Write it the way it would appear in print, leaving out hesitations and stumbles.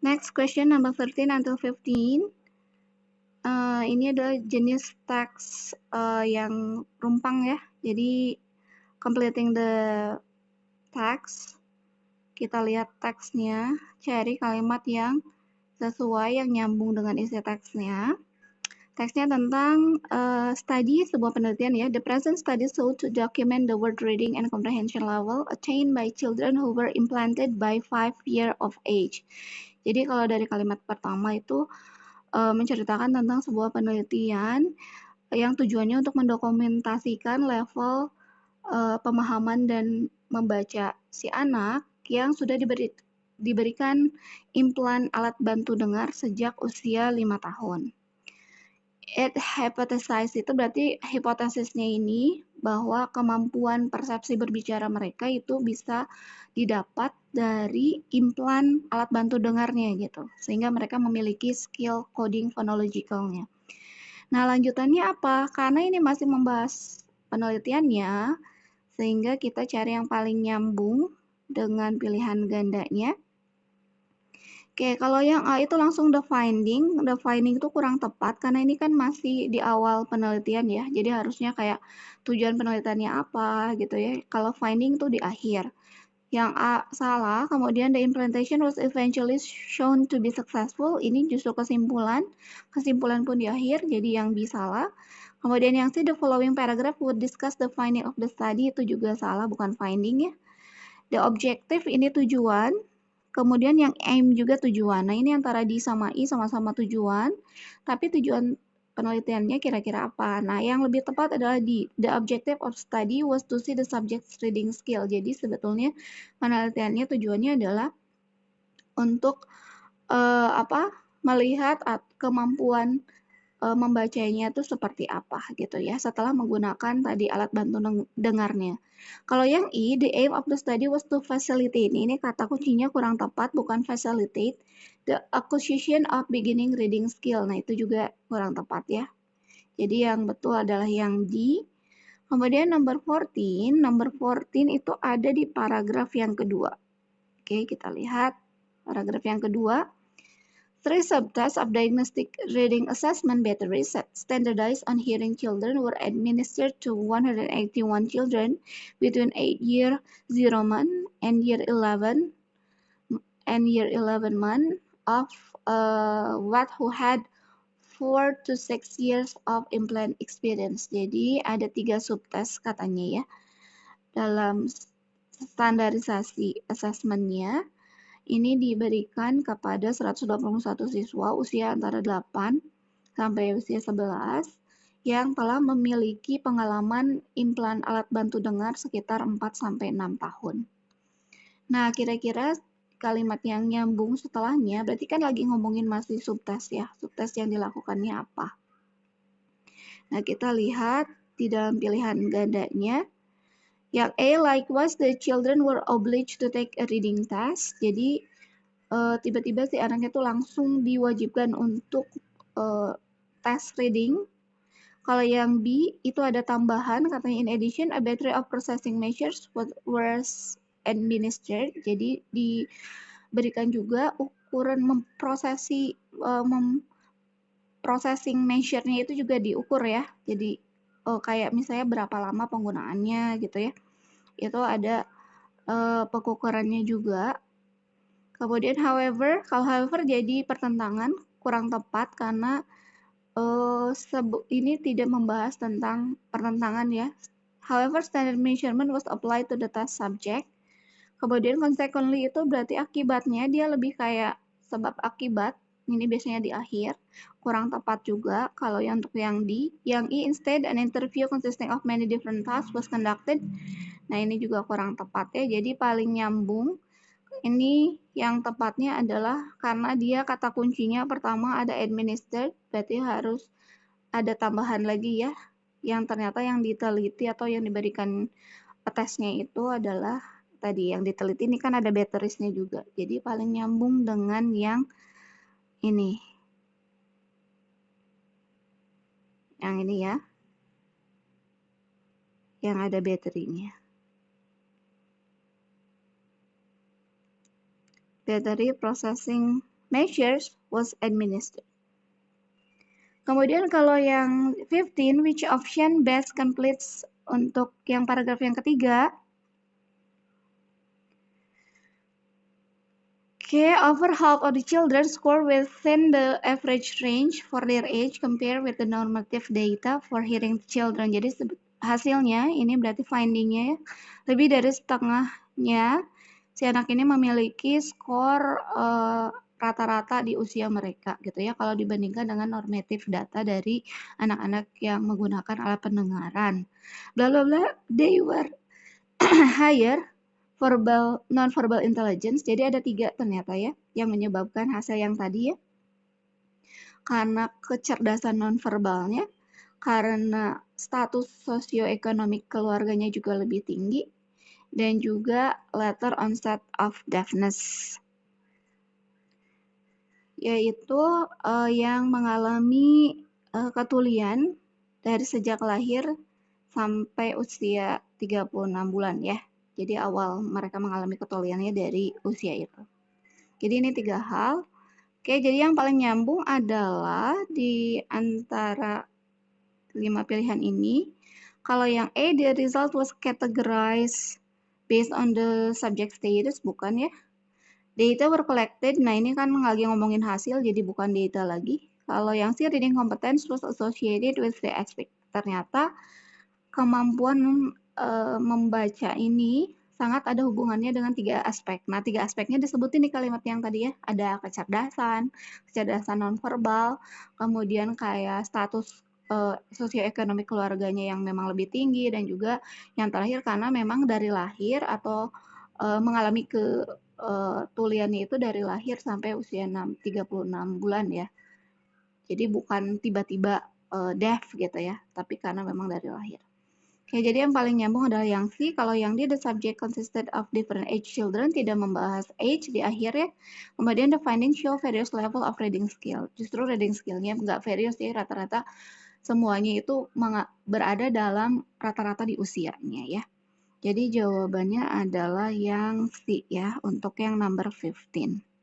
Next question number 13 until 15. Ini adalah jenis teks yang rumpang ya. Jadi completing the text. Kita lihat teksnya, cari kalimat yang sesuai, yang nyambung dengan isi teksnya. Teksnya tentang study, sebuah penelitian ya. The present study sought to document the word reading and comprehension level attained by children who were implanted by 5 years of age. Jadi kalau dari kalimat pertama itu menceritakan tentang sebuah penelitian yang tujuannya untuk mendokumentasikan level pemahaman dan membaca si anak yang sudah diberikan implan alat bantu dengar sejak usia 5 tahun. It hypothesized itu berarti hipotesisnya ini bahwa kemampuan persepsi berbicara mereka itu bisa didapat dari implan alat bantu dengarnya gitu, sehingga mereka memiliki skill coding phonologicalnya. Nah, lanjutannya apa? Karena ini masih membahas penelitiannya, sehingga kita cari yang paling nyambung dengan pilihan gandanya. Oke, kalau yang A itu langsung the finding itu kurang tepat karena ini kan masih di awal penelitian ya, jadi harusnya kayak tujuan penelitiannya apa gitu ya. Kalau finding itu di akhir. Yang A salah, kemudian the implementation was eventually shown to be successful, ini justru kesimpulan pun di akhir, jadi yang B salah. Kemudian yang C, the following paragraph would discuss the finding of the study, itu juga salah, bukan finding ya. The objective ini tujuan. Kemudian yang aim juga tujuan. Nah, ini antara D sama I sama-sama tujuan, tapi tujuan penelitiannya kira-kira apa? Nah, yang lebih tepat adalah D. The objective of study was to see the subject's reading skill. Jadi, sebetulnya penelitiannya tujuannya adalah untuk melihat kemampuan membacanya itu seperti apa gitu ya setelah menggunakan tadi alat bantu dengarnya. Kalau yang I, the aim of the study was to facilitate. Ini kata kuncinya kurang tepat, bukan facilitate. The acquisition of beginning reading skill. Nah, itu juga kurang tepat ya. Jadi yang betul adalah yang D. Kemudian number 14 itu ada di paragraf yang kedua. Oke, kita lihat paragraf yang kedua. 3 subtests of diagnostic reading assessment batteries standardized on hearing children were administered to 181 children between 8-year 0 month and year 11 month of what who had 4 to 6 years of implant experience. Jadi ada 3 subtes katanya ya dalam standarisasi assessmentnya. Ini diberikan kepada 121 siswa usia antara 8 sampai usia 11 yang telah memiliki pengalaman implan alat bantu dengar sekitar 4 sampai 6 tahun. Nah, kira-kira kalimat yang nyambung setelahnya, berarti kan lagi ngomongin masih subtes ya. Subtes yang dilakukannya apa? Nah, kita lihat di dalam pilihan gandanya. Yang A, likewise the children were obliged to take a reading test. Jadi, tiba-tiba si anaknya tuh langsung diwajibkan untuk tes reading. Kalau yang B itu ada tambahan katanya in addition a battery of processing measures was administered. Jadi diberikan juga ukuran processing measure-nya itu juga diukur ya. Jadi kayak misalnya berapa lama penggunaannya gitu ya. Itu ada pengukurannya juga. Kemudian kalau however jadi pertentangan kurang tepat karena ini tidak membahas tentang pertentangan ya. However, standard measurement was applied to the test subject. Kemudian consequently itu berarti akibatnya dia lebih kayak sebab akibat. Ini biasanya di akhir. Kurang tepat juga kalau untuk yang D. Yang I, instead an interview consisting of many different tasks was conducted. Nah, ini juga kurang tepat ya. Jadi paling nyambung ini yang tepatnya adalah karena dia kata kuncinya pertama ada administered, berarti harus ada tambahan lagi ya, yang ternyata yang diteliti atau yang diberikan tesnya itu adalah tadi yang diteliti ini kan ada batteriesnya juga, jadi paling nyambung dengan yang ini ya, yang ada baterinya. Battery processing measures was administered. Kemudian kalau yang 15, which option best completes untuk yang paragraf yang ketiga. Okay, over half of the children score within the average range for their age compared with the normative data for hearing children. Jadi hasilnya ini berarti findingnya lebih dari setengahnya si anak ini memiliki skor rata-rata di usia mereka gitu ya kalau dibandingkan dengan normative data dari anak-anak yang menggunakan alat pendengaran. Bla bla bla, they were higher verbal, non-verbal intelligence. Jadi ada 3 ternyata ya yang menyebabkan hasil yang tadi ya. Karena kecerdasan non-verbalnya, karena status sosioekonomik keluarganya juga lebih tinggi, dan juga later onset of deafness. Yaitu yang mengalami ketulian dari sejak lahir sampai usia 36 bulan ya. Jadi awal mereka mengalami ketuliannya dari usia itu. Jadi ini 3 hal. Oke, jadi yang paling nyambung adalah di antara 5 pilihan ini. Kalau yang A, the result was categorized based on the subject status, bukan ya. Data were collected, nah ini kan lagi ngomongin hasil, jadi bukan data lagi. Kalau yang C, reading competence was associated with the aspect. Ternyata kemampuan membaca ini sangat ada hubungannya dengan 3 aspek. Nah, 3 aspeknya disebutin di kalimat yang tadi ya. Ada kecerdasan nonverbal, kemudian kayak status sosioekonomik keluarganya yang memang lebih tinggi, dan juga yang terakhir karena memang dari lahir atau mengalami ketuliannya itu dari lahir sampai usia 36 bulan ya. Jadi bukan tiba-tiba deaf gitu ya, tapi karena memang dari lahir. Oke, jadi yang paling nyambung adalah yang C. Kalau yang D, the subject consisted of different age children, tidak membahas age di akhir ya. Kemudian the findings show various level of reading skill. Justru reading skillnya nggak various ya, rata-rata semuanya itu berada dalam rata-rata di usianya ya. Jadi jawabannya adalah yang C ya, untuk yang number 15.